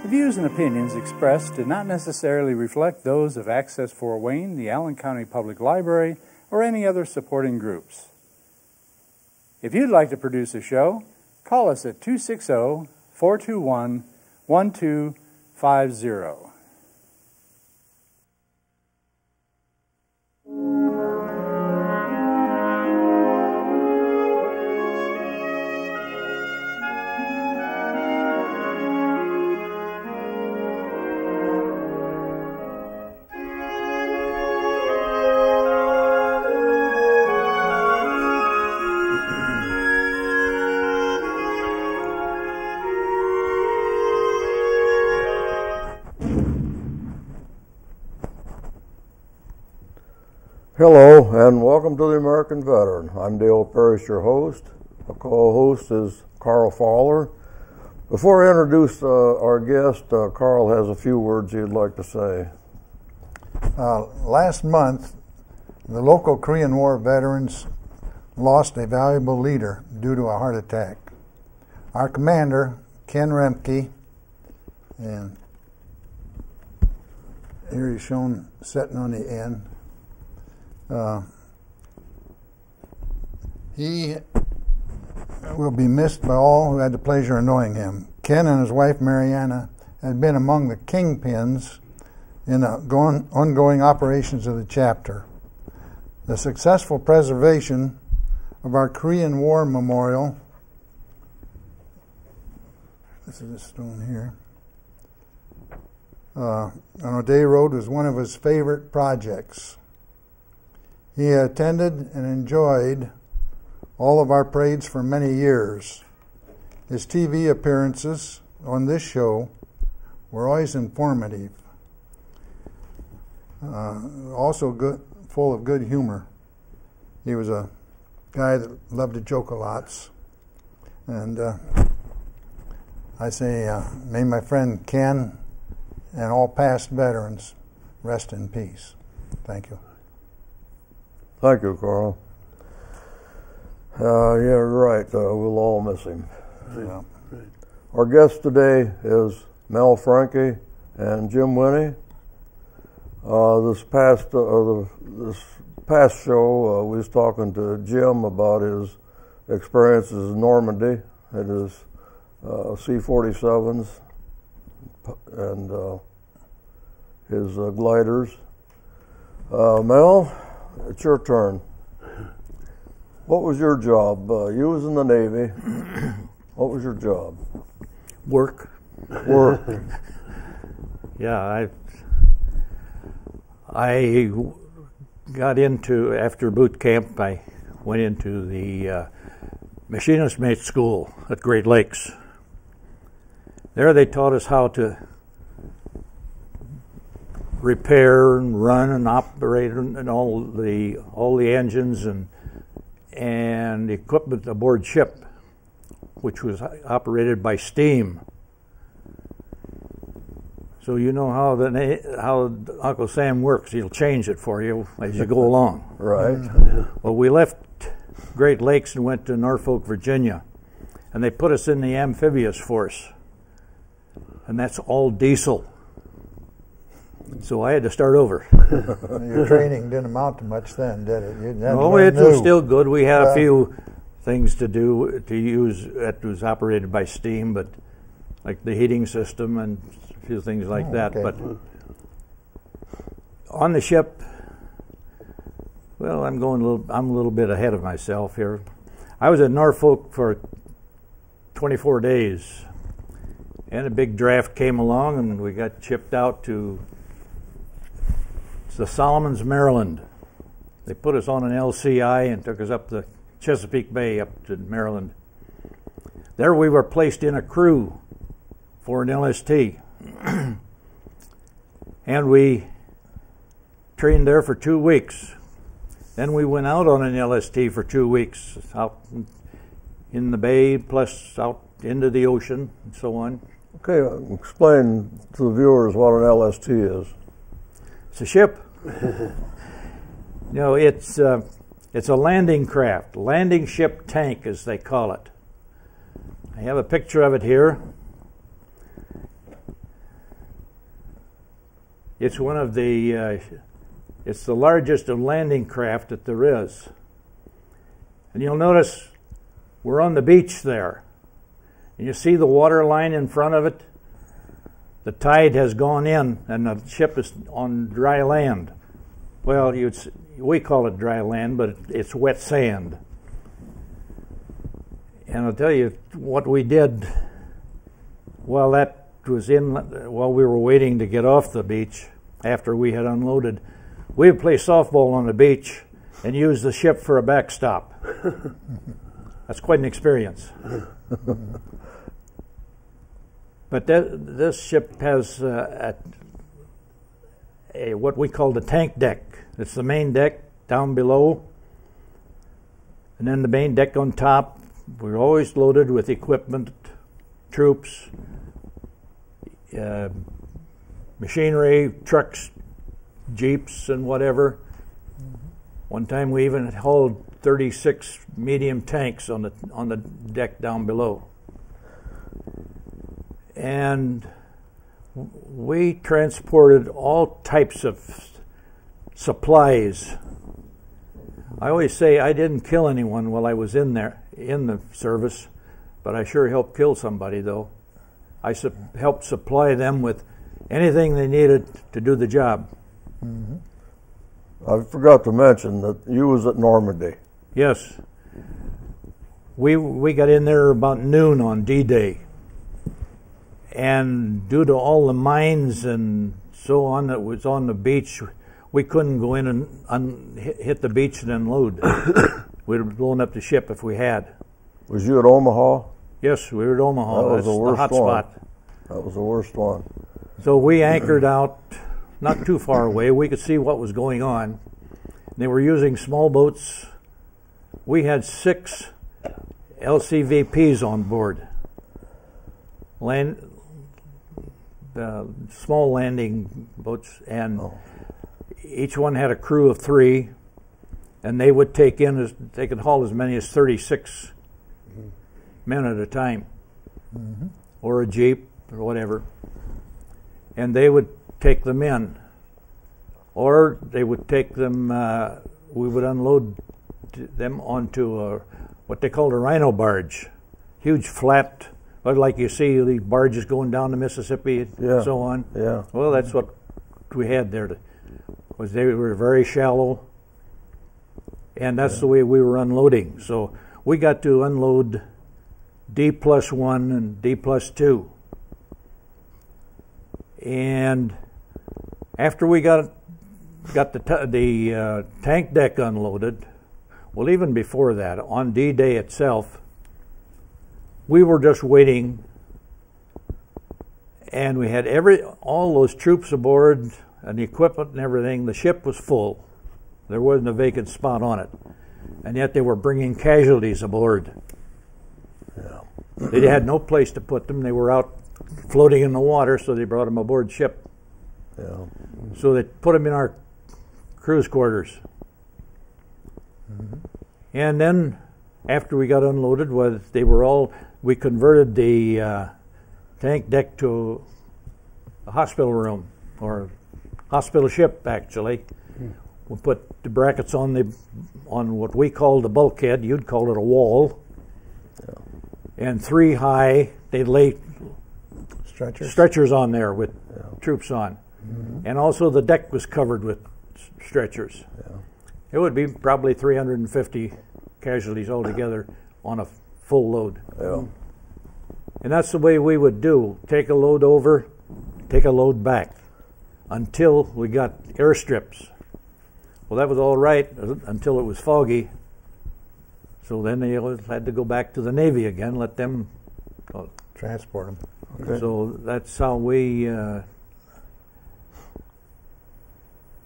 The views and opinions expressed do not necessarily reflect those of Access Fort Wayne, the Allen County Public Library, or any other supporting groups. If you'd like to produce a show, call us at 260-421-1250. Hello, and welcome to the American Veteran. I'm Dale Parrish, your host. The co-host is Carl Fowler. Before I introduce our guest, Carl has a few words he'd like to say. Last month, the local Korean War veterans lost a valuable leader due to a heart attack. Our commander, Ken Remke, and here he's shown sitting on the end. He will be missed by all who had the pleasure of knowing him. Ken and his wife Mariana had been among the kingpins in the ongoing operations of the chapter. The successful preservation of our Korean War memorial, this is a stone here, on O'Day Road was one of his favorite projects. He attended and enjoyed all of our parades for many years. His TV appearances on this show were always informative, also good, full of good humor. He was a guy that loved to joke a lot, and I say, may my friend Ken and all past veterans rest in peace. Thank you. Thank you, Carl. Yeah, right. We'll all miss him. Yeah. Our guest today is Mel Franke and Jim Winnie. This past show, we was talking to Jim about his experiences in Normandy at his C-47s and his gliders. Mel, it's your turn. What was your job? You was in the Navy. What was your job? Work. Yeah, I got into, after boot camp, I went into the machinist mate school at Great Lakes. There they taught us how to repair and run and operate and all the engines and equipment aboard ship, which was operated by steam. So you know how Uncle Sam works. He'll change it for you as you go along. Right. Well, we left Great Lakes and went to Norfolk, Virginia, and they put us in the amphibious force, and that's all diesel. So I had to start over. Your training didn't amount to much then, did it? No, it was still good. We had a few things to use that was operated by steam, but like the heating system and a few things like that. Okay. But on the ship, well, I'm a little bit ahead of myself here. I was at Norfolk for 24 days, and a big draft came along, and we got shipped out to the Solomons, Maryland. They put us on an LCI and took us up the Chesapeake Bay up to Maryland. There we were placed in a crew for an LST. And we trained there for 2 weeks. Then we went out on an LST for 2 weeks, out in the bay, plus out into the ocean, and so on. Okay, explain to the viewers what an LST is. It's a ship. It's a landing craft, landing ship tank, as they call it. I have a picture of it here. It's one of the, it's the largest of landing craft that there is. And you'll notice we're on the beach there. And you see the water line in front of it? The tide has gone in and the ship is on dry land. Well, we call it dry land, but it's wet sand. And I'll tell you what we did while we were waiting to get off the beach after we had unloaded. We would play softball on the beach and use the ship for a backstop. That's quite an experience. But this ship has what we call the tank deck. It's the main deck down below, and then the main deck on top. We're always loaded with equipment, troops, machinery, trucks, jeeps, and whatever. One time we even hauled 36 medium tanks on the deck down below. And we transported all types of supplies. I always say I didn't kill anyone while I was in there, in the service, but I sure helped kill somebody, though. I helped supply them with anything they needed to do the job. Mm-hmm. I forgot to mention that you was at Normandy. Yes. We got in there about noon on D-Day. And due to all the mines and so on that was on the beach, we couldn't go in and hit the beach and unload. We'd have blown up the ship if we had. Was you at Omaha? Yes, we were at Omaha. That was the worst hot one. spot. That was the worst one. So we anchored out not too far away. We could see what was going on. They were using small boats. We had 6 LCVPs on board. Small landing boats, and each one had a crew of 3, and they would they could haul as many as 36 men at a time, or a jeep or whatever, and they would take them in, or they would take them. We would unload them onto what they called a rhino barge, huge flat. Like you see the barges going down the Mississippi and so on. Yeah. Well, that's what we had there. Was they were very shallow, and that's the way we were unloading. So we got to unload D+1 and D+2. And after we got the tank deck unloaded, well, even before that, on D-Day itself, we were just waiting, and we had all those troops aboard and the equipment and everything. The ship was full. There wasn't a vacant spot on it. And yet they were bringing casualties aboard. Yeah. They had no place to put them. They were out floating in the water, so they brought them aboard ship. Yeah. So they put them in our crew's quarters. And then after we got unloaded, we converted the tank deck to a hospital room, or hospital ship, actually. We put the brackets on what we call the bulkhead. You'd call it a wall. Yeah. And 3 high, they'd lay stretchers on there with troops on. And also the deck was covered with stretchers. Yeah. It would be probably 350 casualties altogether on a full load. Yeah. And that's the way we would do. Take a load over, take a load back, until we got airstrips. Well, that was all right until it was foggy. So then they had to go back to the Navy again, let them transport them. Okay. So that's how we...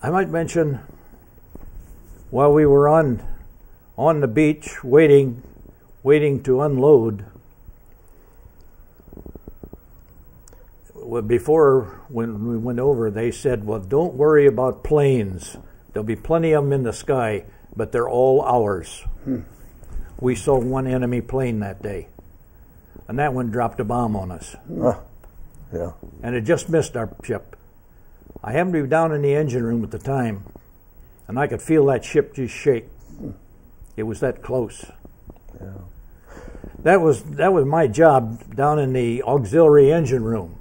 I might mention, while we were on the beach waiting to unload, before when we went over, they said, well, don't worry about planes. There'll be plenty of them in the sky, but they're all ours. We saw one enemy plane that day, and that one dropped a bomb on us. Yeah. And it just missed our ship. I happened to be down in the engine room at the time, and I could feel that ship just shake. It was that close. Yeah. That was my job down in the auxiliary engine room.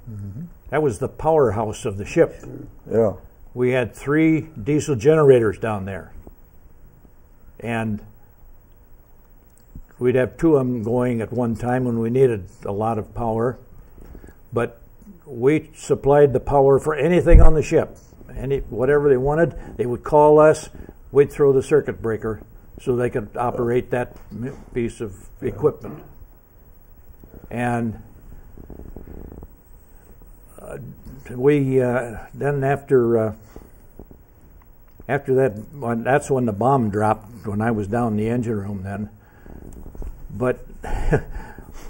Mm-hmm. That was the powerhouse of the ship. Yeah. We had 3 diesel generators down there, and we'd have 2 of them going at one time when we needed a lot of power. But we supplied the power for anything on the ship. Whatever they wanted, they would call us. We'd throw the circuit breaker so they could operate that piece of equipment. And we then after that, that's when the bomb dropped, when I was down in the engine room then. But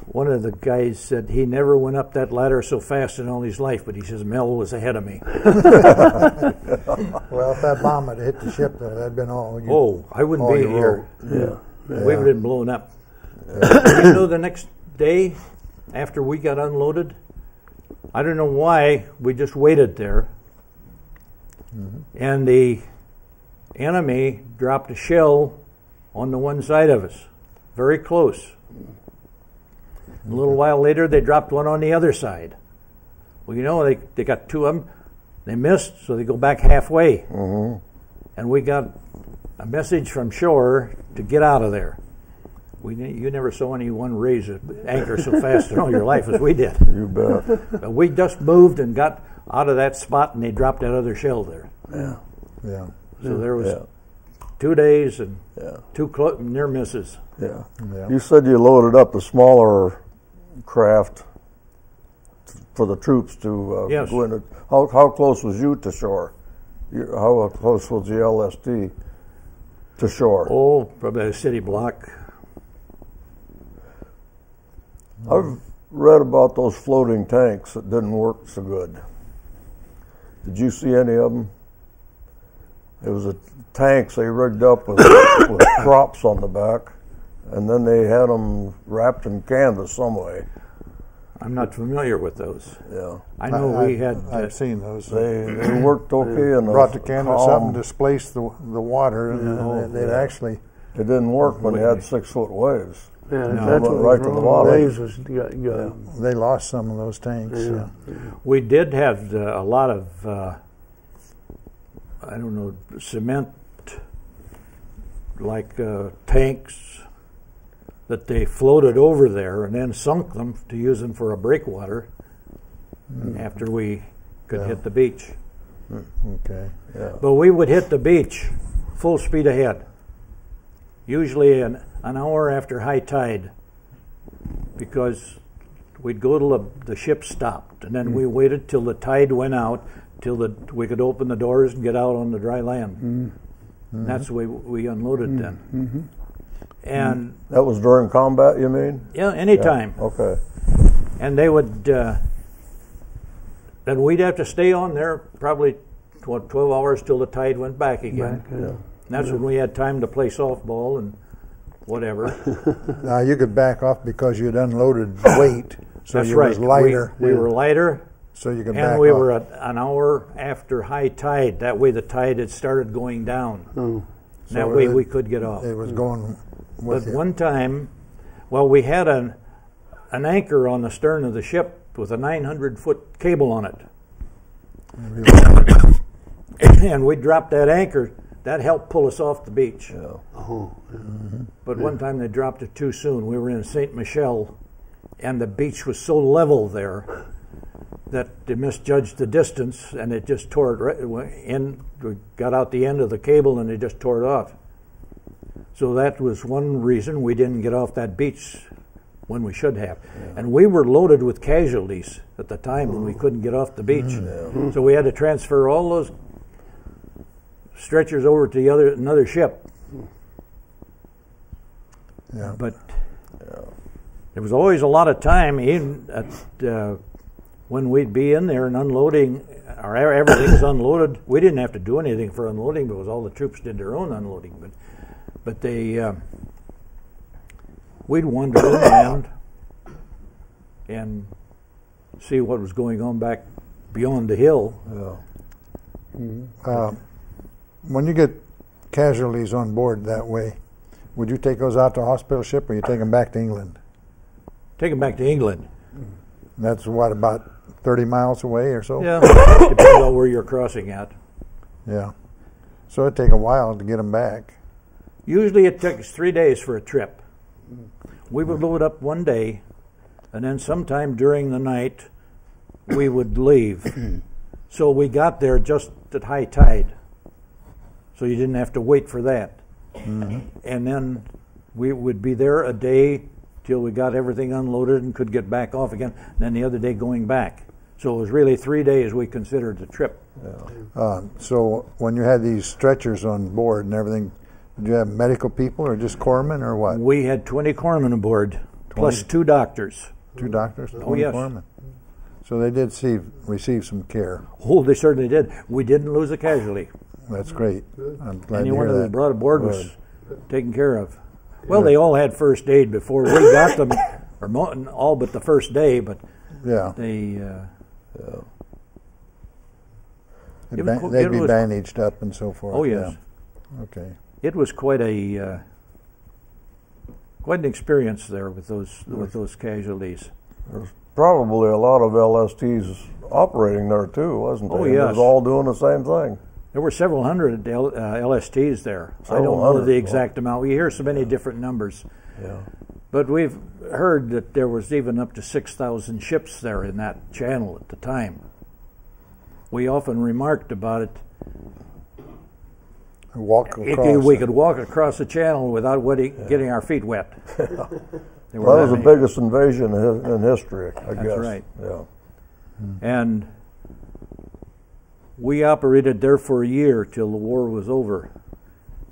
one of the guys said he never went up that ladder so fast in all his life, but he says Mel was ahead of me. Well, if that bomb had hit the ship, though, that'd been all. I wouldn't be here. Yeah. We would have been blown up. You know, the next day after we got unloaded, I don't know why, we just waited there, and the enemy dropped a shell on the one side of us, very close. A little while later, they dropped one on the other side. Well, you know, they got 2 of them. They missed, so they go back halfway. And we got a message from shore to get out of there. You never saw anyone raise an anchor so fast in all your life as we did. You bet. But we just moved and got out of that spot, and they dropped that other shell there. Yeah. Yeah. So there was 2 days and 2 near misses. Yeah. Yeah. You said you loaded up a smaller craft for the troops to Yes. go in. How close was you to shore? How close was the LSD to shore? Oh, probably a city block. I've read about those floating tanks that didn't work so good. Did you see any of them? It was tanks they rigged up with props on the back, and then they had them wrapped in canvas some way. I'm not familiar with those. Yeah. I know I've seen those. They worked okay in Brought the canvas up calm. and displaced the water, and they'd actually. It didn't work when they had 6-foot waves. Yeah, No. that's what Right was to the wrong. bottom. Waves was got They lost some of those tanks. Yeah. We did have a lot of, I don't know, cement, like tanks that they floated over there and then sunk them to use them for a breakwater after we could hit the beach. Okay. Yeah. But we would hit the beach full speed ahead, usually an hour after high tide, because we'd go till the ship stopped, and then we waited till the tide went out, till we could open the doors and get out on the dry land. And that's the way we unloaded then. And That was during combat, you mean? yeah, anytime. Yeah. Okay. And they would, then we'd have to stay on there probably 12 hours till the tide went back again. And that's when we had time to play softball and whatever. Now you could back off because you'd unloaded weight, so That's you right. was lighter. We were lighter, So you could and back we off. were an hour after high tide. That way the tide had started going down. So That way it- we could get off. It was going But with you. one time, well, we had an anchor on the stern of the ship with a 900-foot cable on it. And we dropped that anchor. That helped pull us off the beach. Yeah. But one time they dropped it too soon. We were in St. Michel, and the beach was so level there that they misjudged the distance, and it just tore it right in. We got out the end of the cable, and they just tore it off. So that was one reason we didn't get off that beach when we should have. And we were loaded with casualties at the time when we couldn't get off the beach. So we had to transfer all those stretchers over to another ship. Yeah. But there was always a lot of time, even at, when we'd be in there and unloading, or everything was unloaded. We didn't have to do anything for unloading because all the troops did their own unloading. But they, we'd wander inland and see what was going on back beyond the hill. Yeah. When you get casualties on board that way, would you take those out to a hospital ship, or you take them back to England? Take them back to England. That's what, about 30 miles away or so? Yeah, depends on where you're crossing at. Yeah. So it'd take a while to get them back. Usually it takes 3 days for a trip. We would load up one day, and then sometime during the night we would leave. So we got there just at high tide, so you didn't have to wait for that. And then we would be there a day till we got everything unloaded and could get back off again, and then the other day going back. So it was really 3 days we considered the trip. So when you had these stretchers on board and everything, did you have medical people or just corpsmen or what? We had 20 corpsmen aboard, plus 2 doctors. 2 doctors? 20 Oh, yes. corpsmen. So they did receive some care. Oh, they certainly did. We didn't lose a casualty. That's great. I'm glad Anyone to that hear was that. brought aboard was taken care of. Well, they all had first aid before we got them, or all but the first day, but Yeah. they... They'd be bandaged up and so forth. Oh, yes. Yeah. Okay. It was quite an experience there with those casualties. There's probably a lot of LSTs operating there too, wasn't there? Oh, It yes. was all doing the same thing. There were several hundred LSTs there. I Several don't know hundred, the exact amount. We hear so many different numbers. Yeah. But we've heard that there was even up to 6,000 ships there in that channel at the time. We often remarked about it. Walk across. We could walk across the channel without getting our feet wet. That was the biggest invasion in history, I guess. That's right. Yeah. And we operated there for a year till the war was over.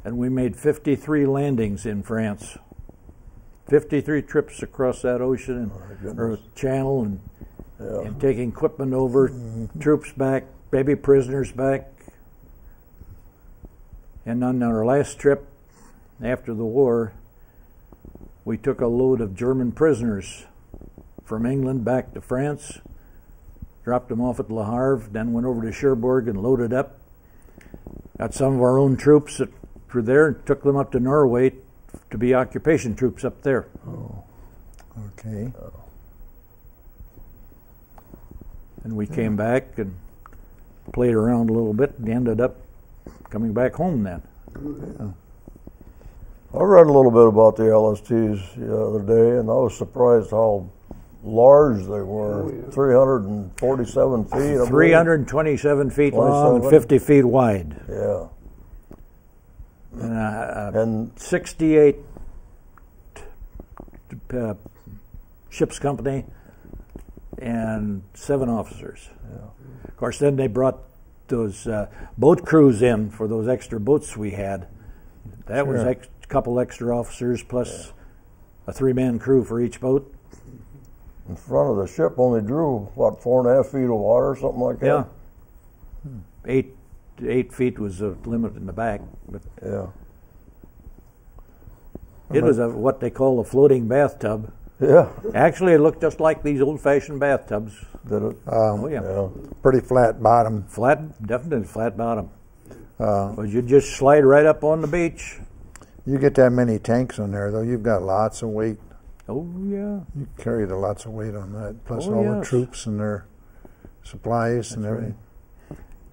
And we made 53 landings in France. 53 trips across that ocean or channel and taking equipment over, troops back, baby prisoners back. And on our last trip after the war, we took a load of German prisoners from England back to France, dropped them off at Le Havre, then went over to Cherbourg and loaded up. Got some of our own troops that were there and took them up to Norway to be occupation troops up there. Oh. Okay. And we came back and played around a little bit and ended up coming back home then. I read a little bit about the LSTs the other day, and I was surprised how large they were. 347 feet. I believe. 327 feet long and 50 feet wide. Yeah. And 68 ship's company and 7 officers. Yeah. Of course, then they brought those boat crews in for those extra boats we had. That was a couple extra officers plus a 3-man crew for each boat. In front of the ship only drew, what, 4.5 feet of water, something like that? Yeah. 8 feet was the limit in the back. But Yeah. it was what they call a floating bathtub. Yeah. Actually, it looked just like these old-fashioned bathtubs. Did it? Oh, yeah. Yeah. Pretty flat bottom. Flat, definitely flat bottom. But you just slide right up on the beach. You get that many tanks on there, though, you've got lots of weight. Oh, yeah. You carry lots of weight on that, plus Oh, all the yes. troops and their supplies and everything.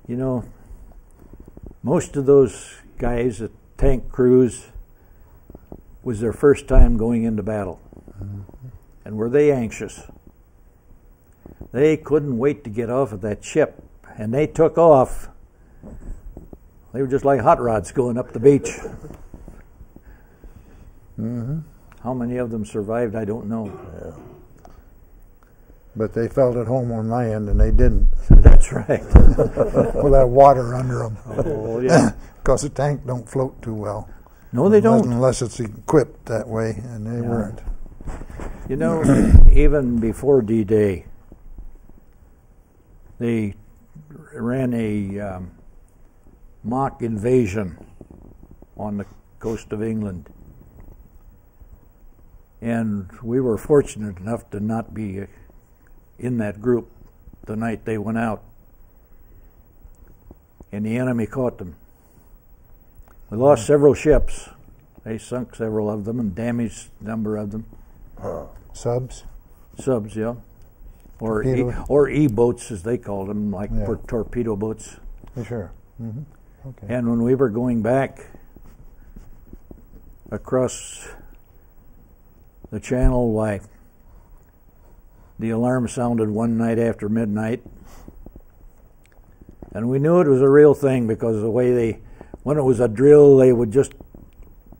You know, most of those guys at tank crews was their first time going into battle. And were they anxious? They couldn't wait to get off of that ship, and they took off. They were just like hot rods going up the beach. How many of them survived, I don't know. Yeah. But they felt at home on land, and they didn't. That's right. With that water under them. Oh, yeah. Because the tank don't float too well. No, they don't. Unless it's equipped that way, and they weren't. You know, even before D-Day, they ran a mock invasion on the coast of England. And we were fortunate enough to not be in that group the night they went out. and the enemy caught them. We lost several ships. They sunk several of them and damaged a number of them. Subs? Subs, yeah. Or Torpedo? E-boats, as they called them, like Yeah. torpedo boats. Sure. Mm-hmm. Okay. And when we were going back across the channel, why, the alarm sounded one night after midnight. And we knew it was a real thing because of the way when it was a drill, they would just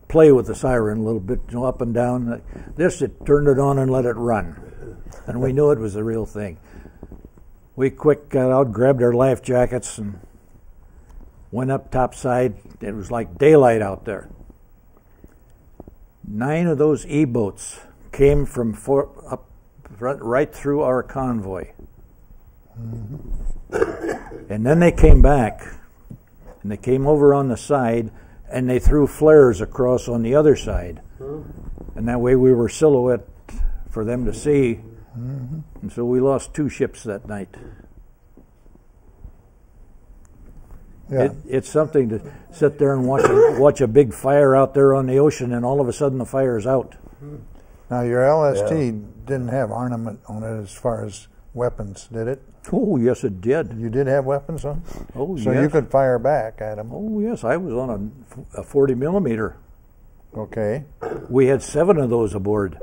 play with the siren a little bit, up and down. It turned it on and let it run. And we knew it was a real thing. We quick got out, grabbed our life jackets, and went up topside. It was like daylight out there. 9 of those E-boats came from right through our convoy. And then they came back, and they came over on the side, and they threw flares across on the other side. And that way we were silhouette for them to see. And so we lost 2 ships that night. Yeah. It's something to sit there and watch a big fire out there on the ocean, and all of a sudden the fire is out. Now, your LST didn't have armament on it as far as weapons, did it? Oh, yes, it did. You did have weapons on? Oh, so yes. you could fire back at them? Oh, yes, I was on a 40 millimeter. Okay. We had 7 of those aboard.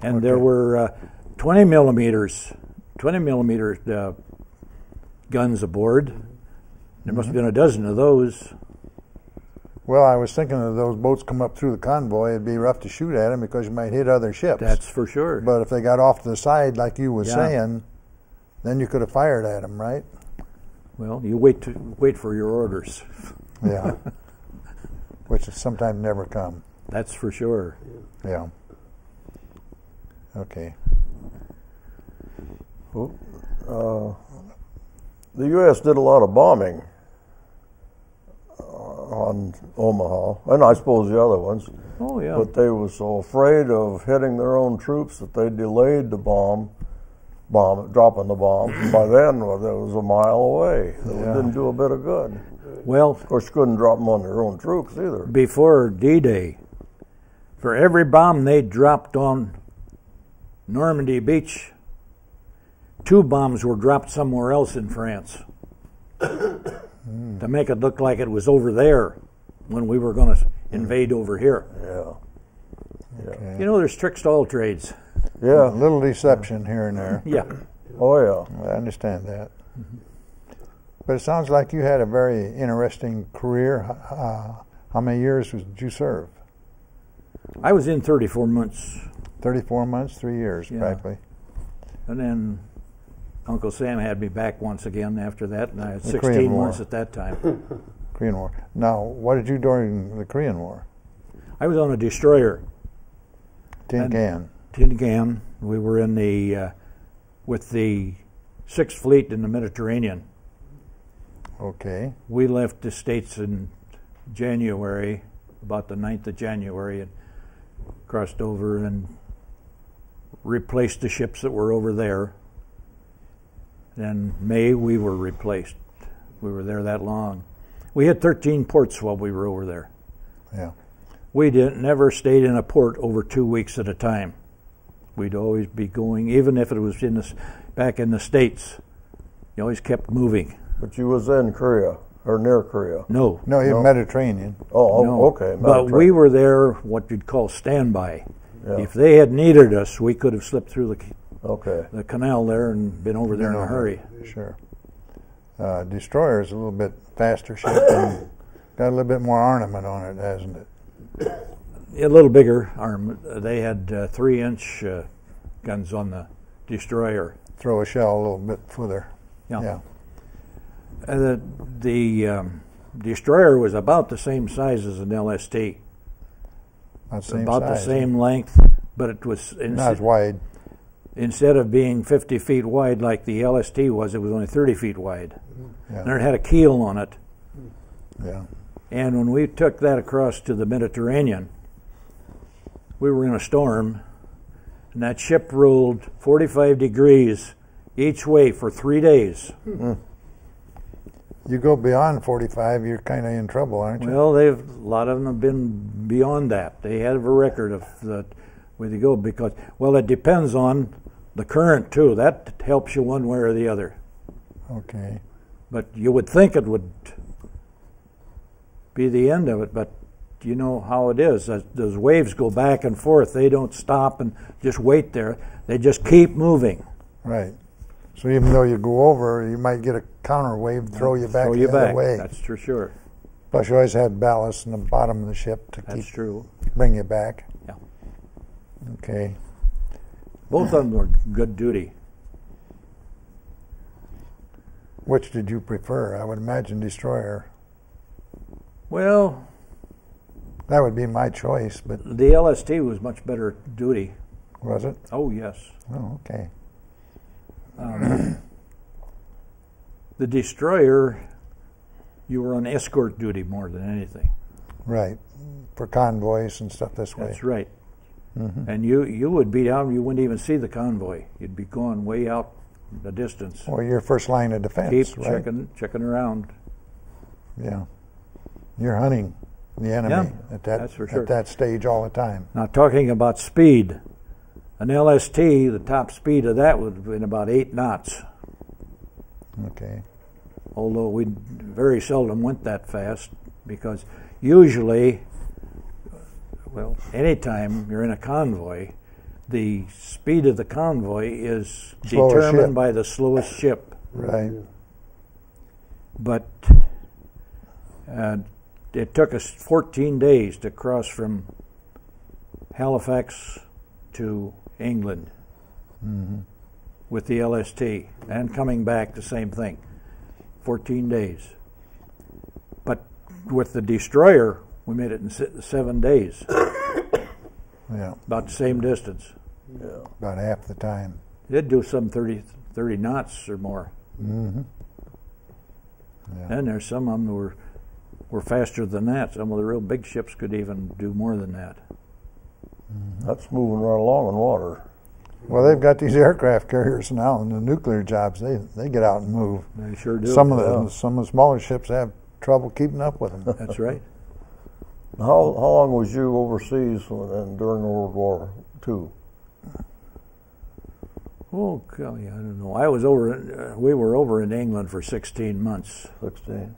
And there were 20 millimeter guns aboard. There must have been a dozen of those. Well, I was thinking if those boats come up through the convoy, it'd be rough to shoot at them because you might hit other ships. That's for sure. But if they got off to the side, like you were saying, then you could have fired at them, right? Well, you wait for your orders. Yeah. Which sometimes never come. That's for sure. Yeah. Okay. Well, the U.S. did a lot of bombing on Omaha, and I suppose the other ones. Oh, yeah. But they were so afraid of hitting their own troops that they delayed the dropping the bomb. And by then, it was a mile away. It didn't do a bit of good. Well, Of course, you couldn't drop them on their own troops either. before D-Day, for every bomb they dropped on Normandy Beach, 2 bombs were dropped somewhere else in France to make it look like it was over there when we were going to invade over here. Yeah. Okay. You know, there's tricks to all trades. Yeah. A little deception here and there. Yeah. Oh, yeah. I understand that. But it sounds like you had a very interesting career. How many years did you serve? I was in 34 months. 34 months, 3 years, practically. And then Uncle Sam had me back once again after that, and I had The 16 Korean War. months at that time. Korean War. Now, what did you do during the Korean War? I was on a destroyer. Tin Can. Tin Can. We were in with the 6th Fleet in the Mediterranean. Okay. We left the States in January, about the 9th of January, and crossed over and replaced the ships that were over there. Then May we were replaced. We were there that long. We had 13 ports while we were over there. Yeah. We never stayed in a port over 2 weeks at a time. We'd always be going, even if it was back in the States. You always kept moving. But you was in Korea, or near Korea. No. No, you're Mediterranean. Oh, No. okay. But we were there, what you'd call standby. Yeah. If they had needed us, we could have slipped through Okay. the canal there and been over there in a hurry. Sure. Destroyer is a little bit faster ship and got a little bit more ornament on it, hasn't it? A little bigger arm. They had 3-inch guns on the destroyer. Throw a shell a little bit further. Yeah. The destroyer was about the same size as an LST. About the same length, but it was not as wide. Instead of being 50 feet wide like the LST was, it was only 30 feet wide. Yeah. And it had a keel on it. Yeah. And when we took that across to the Mediterranean, we were in a storm, and that ship rolled 45 degrees each way for 3 days. You go beyond 45, you're kind of in trouble, aren't you? Well, a lot of them have been beyond that. They have a record of that where they go because, well, it depends on the current too. That helps you one way or the other. Okay. But you would think it would be the end of it, but you know how it is. Those waves go back and forth. They don't stop and just wait there. They just keep moving. Right. So even though you go over, you might get a counter wave, throw you back the other way. That's for sure. Plus, you always had ballast in the bottom of the ship to That's true. bring you back. Yeah. Okay. Both of them were good duty. Which did you prefer? I would imagine destroyer. Well, that would be my choice, but the LST was much better duty. Was it? Oh, yes. Oh, okay. The destroyer, you were on escort duty more than anything. Right. For convoys and stuff this way. That's right. Mm-hmm. And you would be down, you wouldn't even see the convoy. You'd be going way out the distance. Well, your first line of defense. Keep right? checking around. Yeah. You're hunting the enemy that's for sure. at that stage all the time. Now, talking about speed, an LST, the top speed of that would have been about 8 knots. Okay. Although we very seldom went that fast because usually, well, anytime you're in a convoy, the speed of the convoy is determined by the slowest ship. Right. But it took us 14 days to cross from Halifax to England with the LST, and coming back the same thing, 14 days. But with the destroyer, we made it in 7 days. Yeah. About the same distance. Yeah. About half the time. It'd do some 30 knots or more. Mm-hmm. Yeah. And there's some of them that were faster than that. Some of the real big ships could even do more than that. That's moving right along in water. Well, they've got these aircraft carriers now, and the nuclear jobs, they get out and move. They sure do. Some of the smaller ships have trouble keeping up with them. That's right. How long was you overseas during World War II? Oh, golly, I don't know. I was over. We were over in England for 16 months. 16.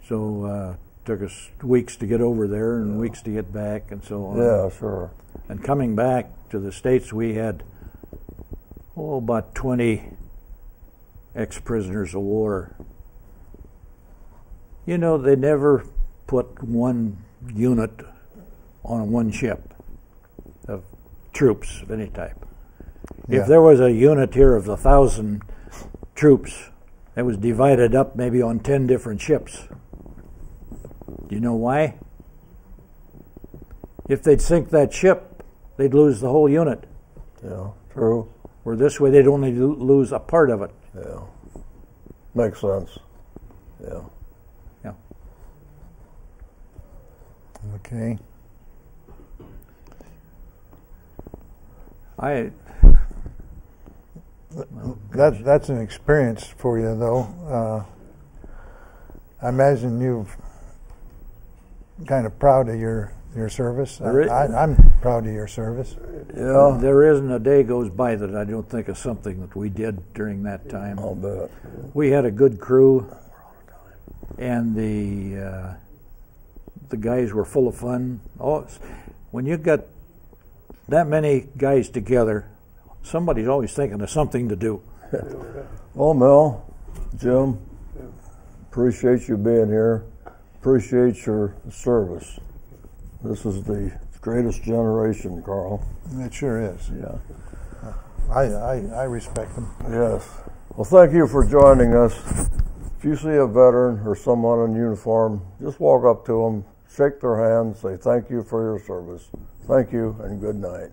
So took us weeks to get over there and weeks to get back and so on. Yeah, sure. And coming back to the States, we had about 20 ex-prisoners of war. You know, they never put one unit on one ship of troops of any type. Yeah. If there was a unit here of 1,000 troops, it was divided up maybe on 10 different ships. Do you know why? If they'd sink that ship, they'd lose the whole unit. Yeah, true. Or this way, they'd only lose a part of it. Yeah. Makes sense. Yeah. Yeah. Okay. That's an experience for you, though. I imagine you've kind of proud of your service. I'm proud of your service. Yeah. There isn't a day goes by that I don't think of something that we did during that time. I'll bet. We had a good crew, and the guys were full of fun. When you got that many guys together, somebody's always thinking of something to do. Well, Mel, Jim, appreciate you being here. Appreciate your service. This is the greatest generation, Carl. It sure is. Yeah. I respect them. Yes. Well, thank you for joining us. If you see a veteran or someone in uniform, just walk up to them, shake their hand, say thank you for your service. Thank you, and good night.